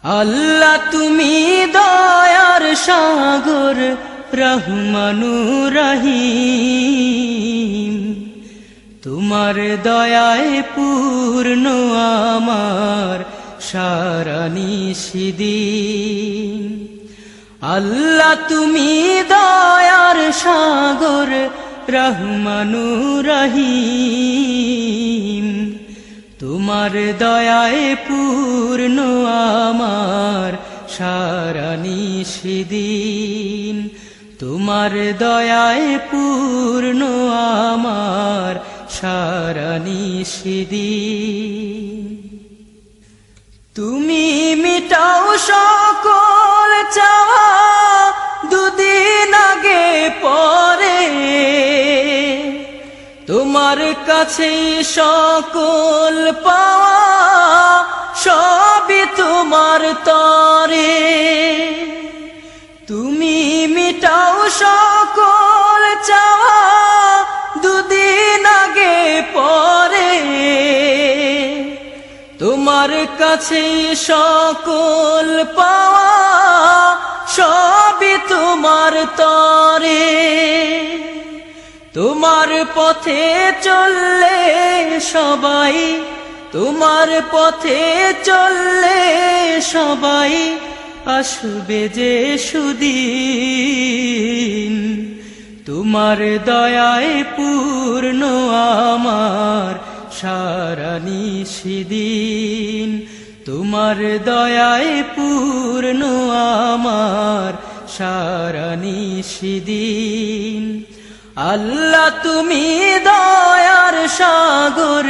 আল্লাহ তুমি দয়ার সাগর রহমানুর রহিম, তোমার দয়ায় পূর্ণ আমার সারা নিশিদিন। আল্লাহ তুমি দয়ার সাগর রহমানুর রহিম, তোমার দয়ায় পূর্ণ আমার সারা নিশিদিন। তোমার দয়ায় পূর্ণ আমার সারা নিশিদিন। তুমি মিটাও সকল চাওয়া দুদিন আগে পরে, তোমার কাছে সকল পাওয়া সবই তোমার তরে। তুমি মিটাও সকল চাওয়া দুদিন আগে পরে, তোমার কাছে সকল পাওয়া সবই তোমার তরে। তোমার পথে চললে সবাই, তোমার পথে চললে সবাই আসবে যে সুদিন। তোমার দয়ায় পূর্ণ আমার সারা নিশিদিন। তোমার দয়ায় পূর্ণ আমার সারা নিশিদিন। আল্লাহ তুমি দয়ার সাগর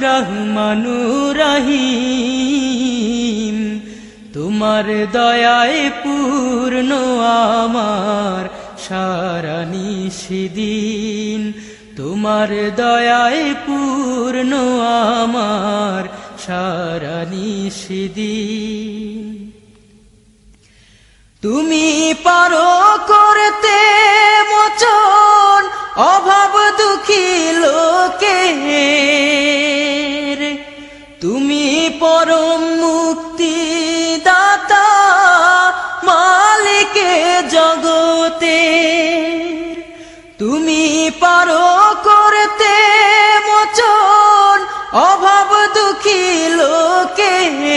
রহমানুর রহিম, তোমার দয়ায় পূর্ণ আমার সারা নিশিদিন। তোমার দয়ায় পূর্ণ আমার সারা নিশিদিন। তুমি পারো করতে মোচন অভাব দুঃখী লোকের, তুমি পরম মুক্তি দাতা মালিকে জগতের। তুমি পারো করতে মোচন অভাব দুঃখী লোকের,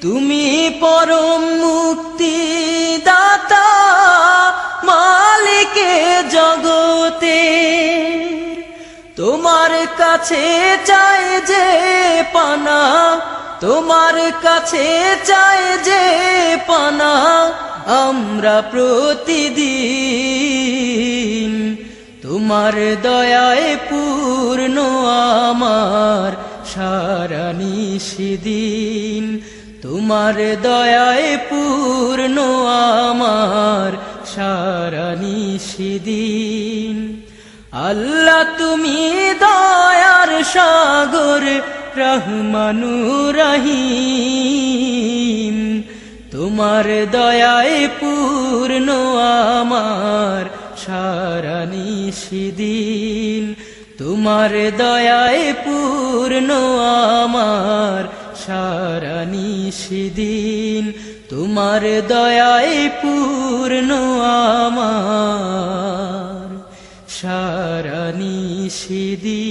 তুমি পরম মুক্তি দাতা মালিকে জগতের। তোমার কাছে চাই যে পানা, তোমার কাছে চাই যে পানা আমরা প্রতিদিন। তোমার দয়ায় পূর্ণ আমার সারা নিশিদিন। তোমার দয়ায় পূর্ণ আমার সারা নিশিদিন। আল্লাহ তুমি দয়ার সাগর রহমানুর রহিম, তোমার দয়ায় পূর্ণ আমার সারা নিশিদিন। তোমার দয়ায় পূর্ণ আমার সারা নিশিদিন। তোমার দয়ায় পূর্ণ আমার সারা নিশিদিন।